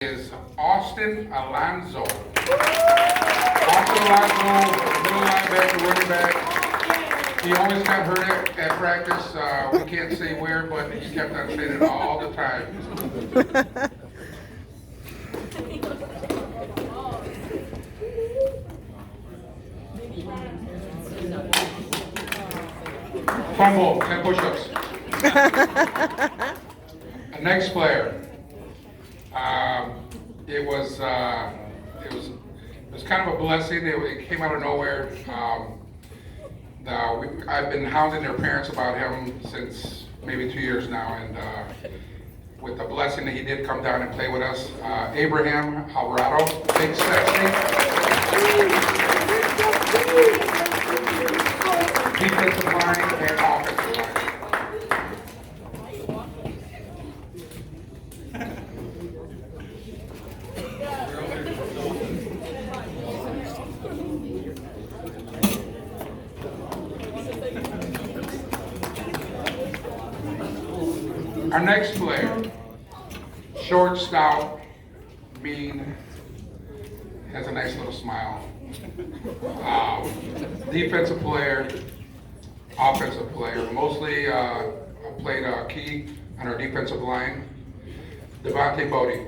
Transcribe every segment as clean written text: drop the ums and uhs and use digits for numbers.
Is Austin Alonso. Austin Alonso, middle linebacker, running back. He always got hurt at practice. We can't say where, but he kept on saying it all the time. Fumble, 10 push-ups. Next player. It was kind of a blessing. It came out of nowhere. I've been hounding their parents about him since maybe 2 years now, and with the blessing that he did come down and play with us, Abraham Alvarado, big sexy, defensive line and offensive line. Our next player, short, stout, mean, has a nice little smile. Defensive player, offensive player. Mostly played key on our defensive line. Devontae Bodie.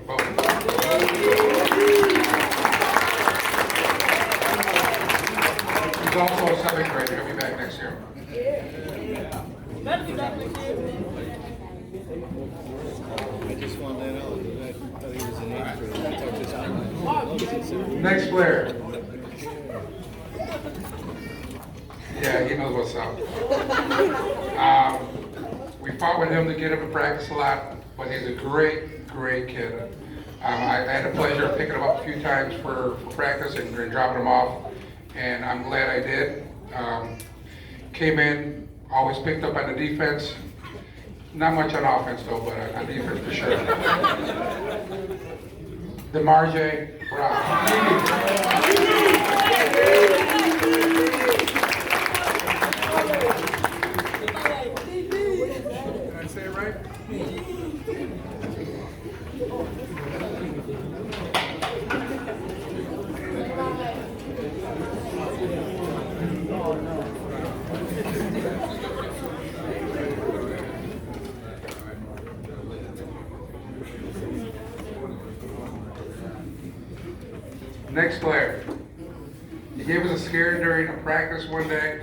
He's also a 7th grader. He'll be back next year. I just found that out. I thought he was an extra. Next player. Yeah, he knows what's up. We fought with him to get him to practice a lot, but he's a great, great kid. I had the pleasure of picking him up a few times for practice and dropping him off, and I'm glad I did. Came in, always picked up on the defense. Not much on offense though, but on defense for sure. DeMarje Brown. Did I say it right? Next player. He gave us a scare during a practice one day.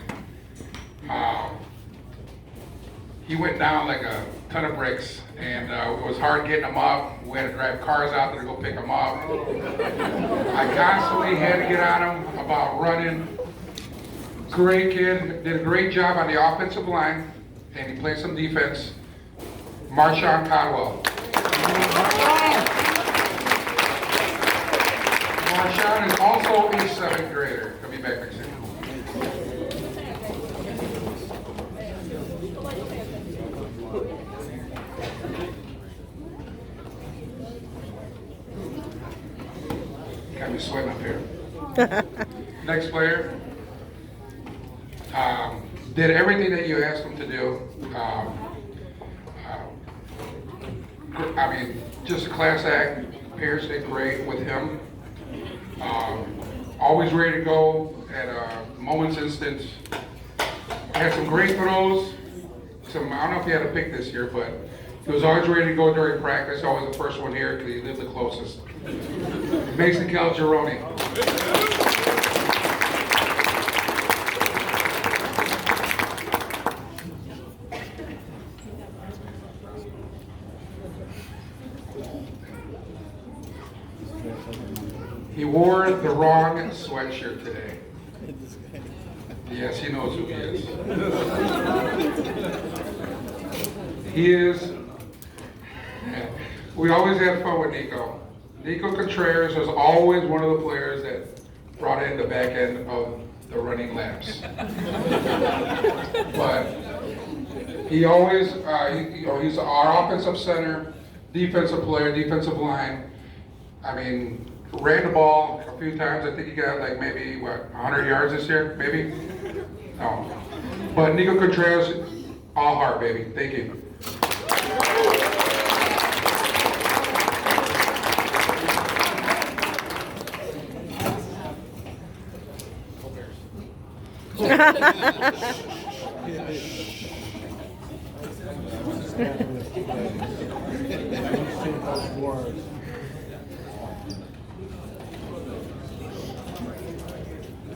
He went down like a ton of bricks, and it was hard getting him up. We had to drive cars out there to go pick him up. I constantly had to get on him about running. Great kid, did a great job on the offensive line, and he played some defense. Marshawn Caldwell. Marshawn is also a 7th grader. He'll be back next year. Got me sweating up here. Next player. Did everything that you asked him to do. I mean, just a class act. Parents did great with him. Always ready to go at a moment's instance. Had some great throws. I don't know if he had a pick this year, but he was always ready to go during practice. Always the first one here because he lived the closest. Mason Calgeroni. He wore the wrong sweatshirt today. Yes, he knows who he is. He is, we always had fun with Nico. Nico Contreras was always one of the players that brought in the back end of the running laps. But he always, he's our offensive center, defensive player, defensive line. I mean, ran the ball a few times. I think he got like maybe, 100 yards this year, maybe? No. But Nico Contreras, all heart, baby. Thank you.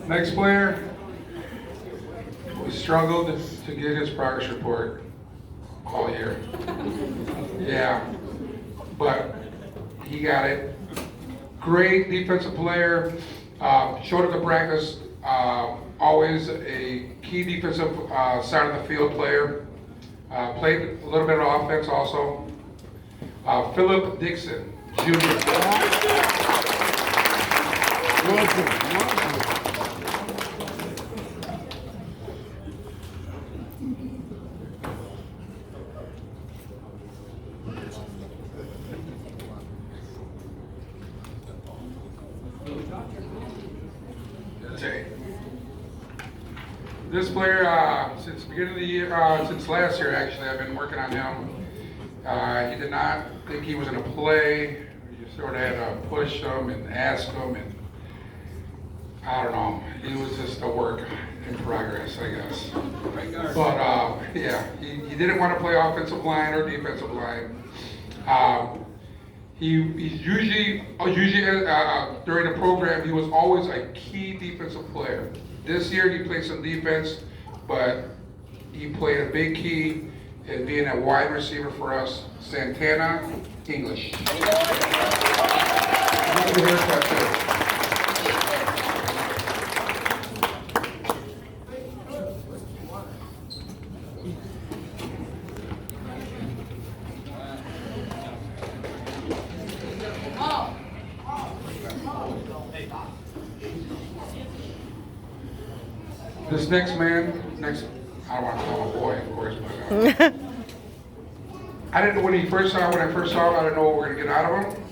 Next player, we struggled to get his progress report all year. Yeah, but he got it. Great defensive player, showed up to practice, always a key defensive side of the field player. Played a little bit of offense also. Philip Dixon, Jr. Okay. This player, since the beginning of the year, since last year actually, I've been working on him. He did not think he was going to play. You sort of had to push him and ask him, and I don't know. He was just a work in progress, I guess. But yeah, he didn't want to play offensive line or defensive line. He's usually during the program, he was always a key defensive player. This year he played some defense, but he played a big key in being a wide receiver for us. Santana English. This next man, I don't want to call him a boy, of course, but I didn't know when I first saw him, I didn't know what we were going to get out of him,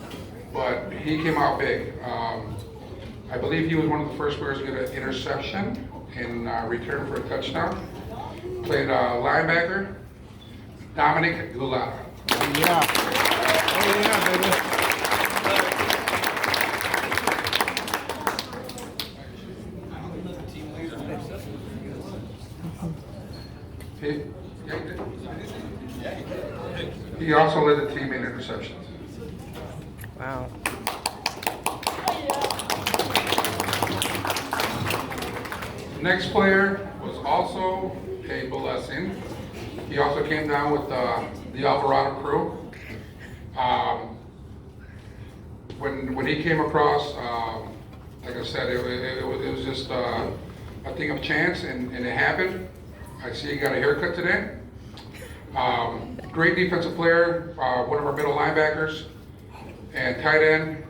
but he came out big. I believe he was one of the first players to get an interception in return for a touchdown. Played linebacker, Dominic Gulata. Yeah. Oh yeah, baby. He also led the team in interceptions. Wow. Next player was also a blessing. He also came down with the Alvarado crew. When he came across, like I said, it was just a thing of chance, and it happened. I see he got a haircut today. Great defensive player, one of our middle linebackers, and tight end,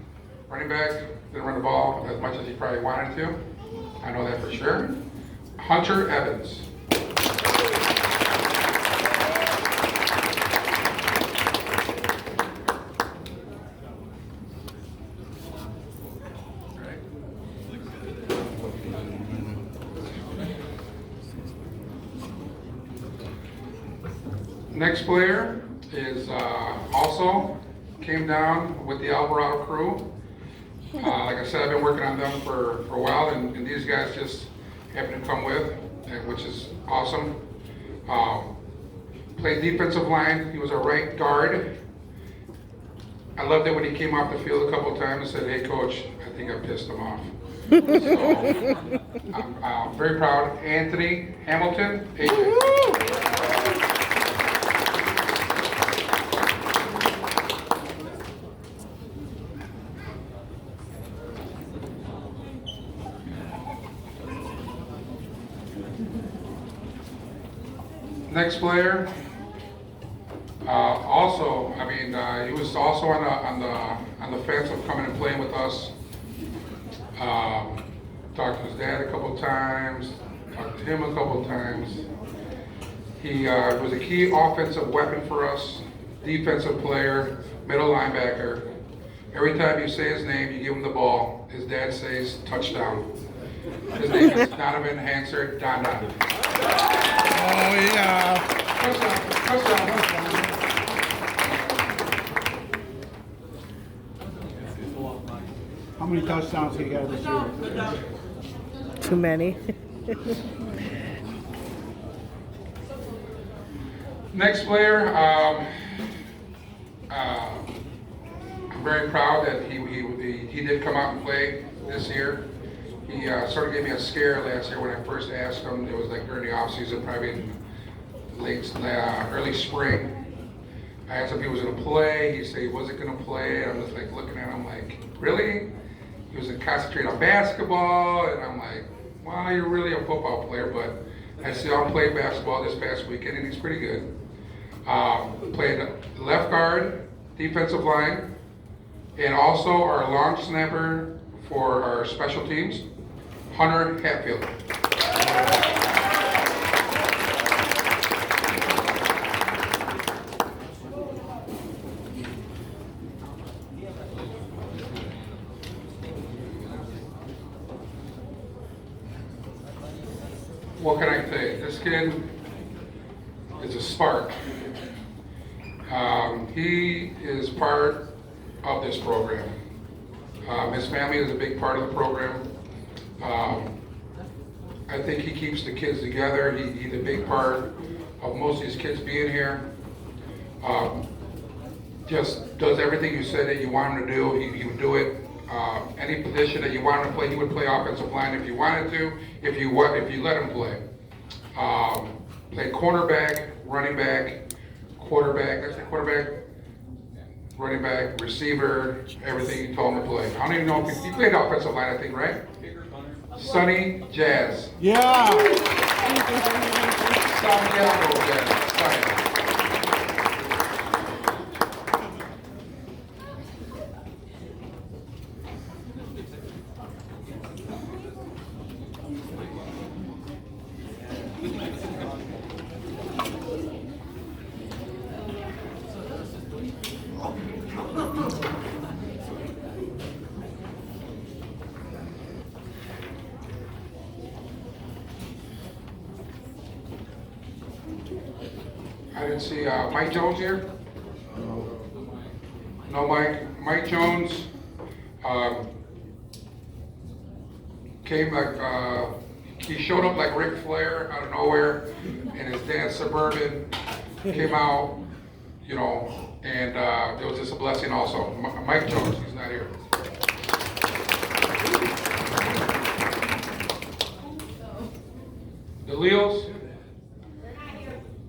running back. Didn't run the ball as much as he probably wanted to. I know that for sure. Hunter Evans. Next player is also came down with the Alvarado crew. Like I said, I've been working on them for a while, and these guys just happened to come with, which is awesome. Played defensive line. He was a right guard. I loved it when he came off the field a couple of times and said, "Hey, coach, I think I pissed him off." So I'm very proud. Anthony Hamilton, AJ. Next player, he was also on the fence of coming and playing with us. Talked to his dad a couple of times, talked to him a couple of times. He was a key offensive weapon for us, defensive player, middle linebacker. Every time you say his name, you give him the ball, his dad says touchdown. His name is Donovan Hansard, Donna. Oh yeah. Touchdown. How many touchdowns he got this year? Too many. Next player, I'm very proud that he did come out and play this year. He sort of gave me a scare last year when I first asked him. It was like during the off season, probably in early spring. I asked him if he was going to play. He said he wasn't going to play. I'm just like looking at him like, really? He was going to concentrate on basketball, and I'm like, well, you're really a football player, but I saw him play basketball this past weekend, and he's pretty good. Played left guard, defensive line, and also our long snapper for our special teams, Hunter Hatfield. What can I say? This kid is a spark. He is part of this program. His family is a big part of the program. I think he keeps the kids together. He's a big part of most of these kids being here. Just does everything you said that you want him to do. He would do it. Any position that you want him to play, he would play offensive line if you wanted to. If you let him play. Play cornerback, running back, quarterback. That's the quarterback. Running back, receiver, everything you told him to play. I don't even know if he played offensive line, I think, right? Sonny Jazz. Yeah. Santiago Jazz. Sonny. I didn't see Mike Jones here. No Mike. Mike Jones came like he showed up like Ric Flair out of nowhere, and his dad Suburban came out, you know, and it was just a blessing also. Mike Jones, he's not here. The Leos.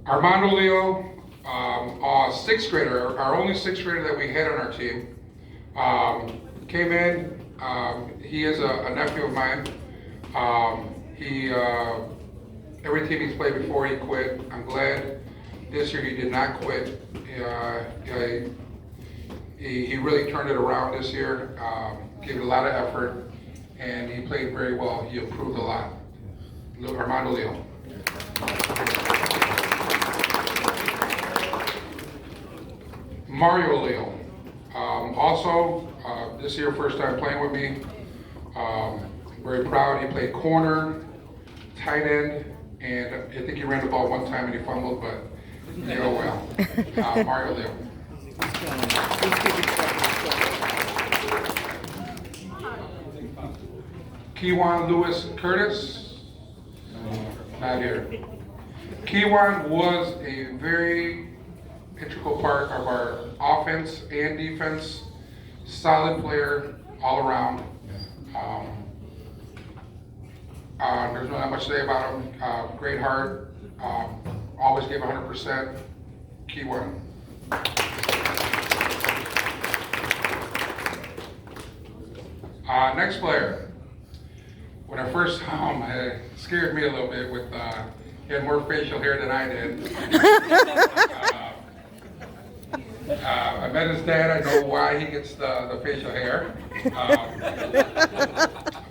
Armando Leo, sixth grader, our only sixth grader that we had on our team, came in. He is a nephew of mine. Every team he's played before, he quit. I'm glad this year he did not quit. He really turned it around this year, gave it a lot of effort, and he played very well. He improved a lot. Armando Leo. Mario Leo, also this year first time playing with me. Very proud. He played corner, tight end, and I think he ran the ball one time and he fumbled, but you know well. Mario Leo. Kewan Lewis Curtis, not here. Kewan was a very integral part of our offense and defense. Solid player all around. There's not much to say about him. Great heart. Always gave 100%. Key one. Next player. When I first saw him, it scared me a little bit. He had more facial hair than I did. I met his dad. I know why he gets the facial hair.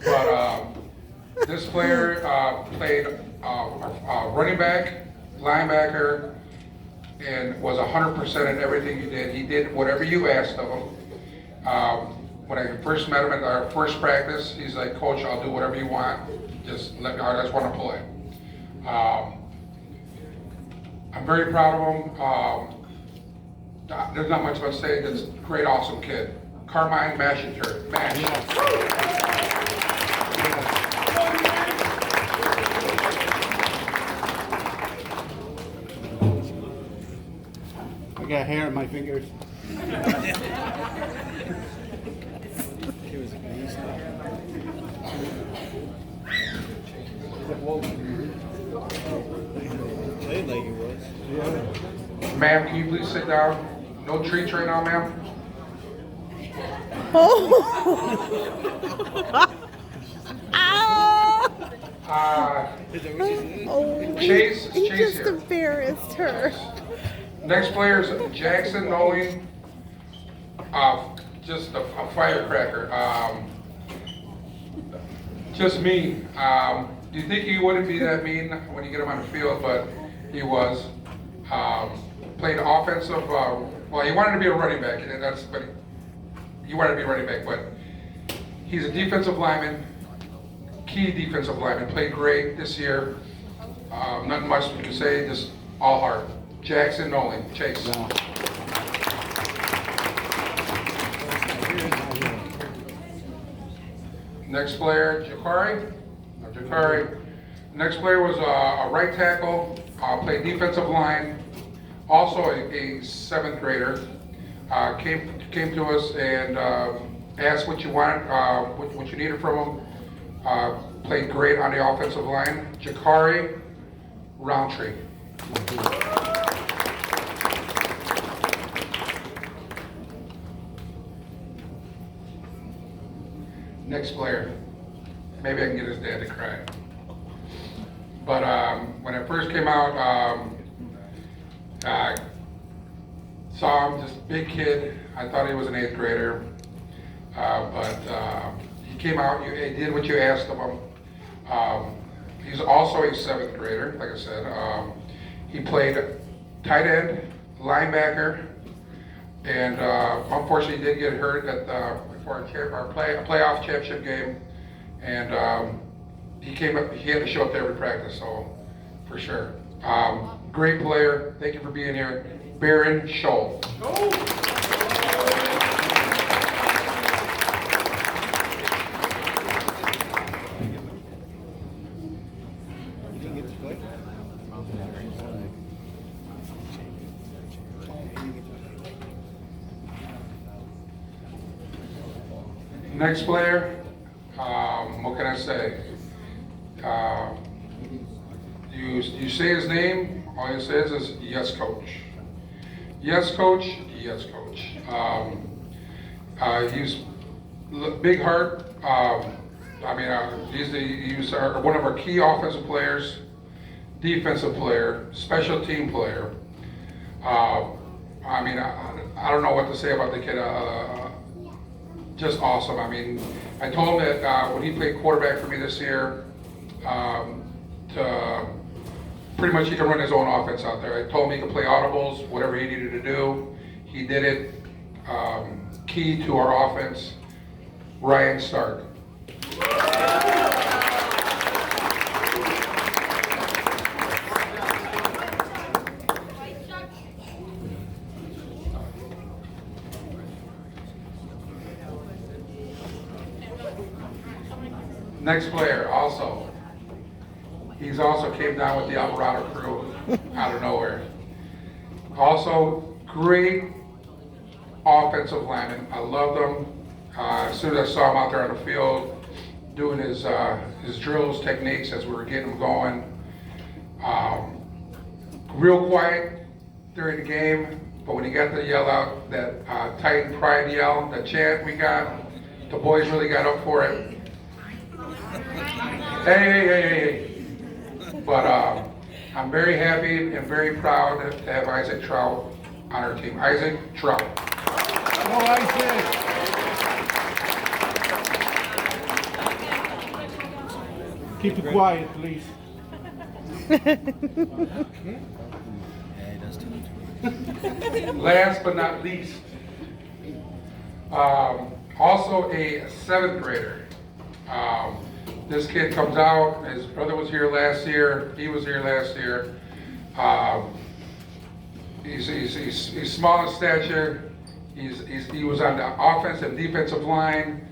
But this player played running back, linebacker, and was 100% in everything he did. He did whatever you asked of him. When I first met him at our first practice, he's like, "Coach, I'll do whatever you want. Just let me. I just want to play." I'm very proud of him. There's not much to say. This great, awesome kid, Carmine Mashinter. got hair on my fingers. Played like it was. Ma'am, can you please sit down? No treats right now, ma'am. Oh. Oh, Chase he just here. embarrassed her. Next player is Jackson Nolan. Just a firecracker. Just mean. Do you think he wouldn't be that mean when you get him on the field? But he was. Played offensive. Well, he wanted to be a running back, and but he wanted to be a running back. But he's a defensive lineman, key defensive lineman. Played great this year. Nothing much to say. Just all heart. Jackson Nolan. Chase. No. Next player, Jakari. Next player was a right tackle, played defensive line, also a seventh grader. Came to us and asked what you wanted, what you needed from him. Played great on the offensive line. Jakari Roundtree. Next player. Maybe I can get his dad to cry. But when I first came out, I saw him, just big kid. I thought he was an 8th grader. But he came out, he did what you asked of him. He's also a 7th grader, like I said. He played tight end, linebacker, and unfortunately he did get hurt at before our playoff championship game. And he came up, he had to show up to every practice, so for sure. Great player. Thank you for being here. Baron Scholl. You didn't get to play? Next player, what can I say? You say his name, all he says is, yes, coach. Yes, coach, yes, coach. He's big heart. He's one of our key offensive players, defensive player, special team player. I don't know what to say about the kid. Just awesome. I told him that when he played quarterback for me this year, pretty much he can run his own offense out there. I told him he could play audibles, whatever he needed to do. He did it. Key to our offense, Ryan Stark. Next player, he's also came down with the Alvarado crew out of nowhere. Also, great offensive lineman. I loved him. As soon as I saw him out there on the field doing his drills, techniques as we were getting him going. Real quiet during the game, but when he got to yell out that Titan Pride yell, that chant we got, the boys really got up for it. Hey. But I'm very happy and very proud to have Isaac Trout on our team. Isaac Trout. Go Isaac! Keep it quiet, please. Last but not least, also a 7th grader. This kid comes out, his brother was here last year, he was here last year. He's small in stature, he was on the offensive and defensive line,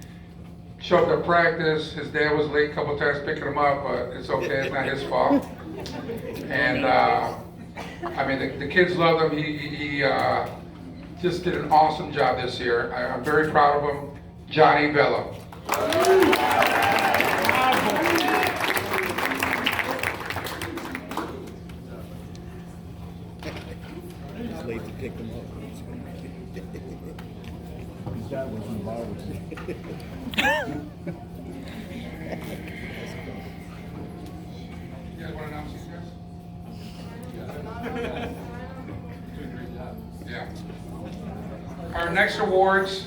showed up to practice, his dad was late a couple times picking him up, but it's okay, it's not his fault. And I mean, the kids love him. He just did an awesome job this year. I'm very proud of him. Johnny Vella. It's late to pick them up. His dad was involved with it. You guys want to announce these guys? Yeah. Our next awards,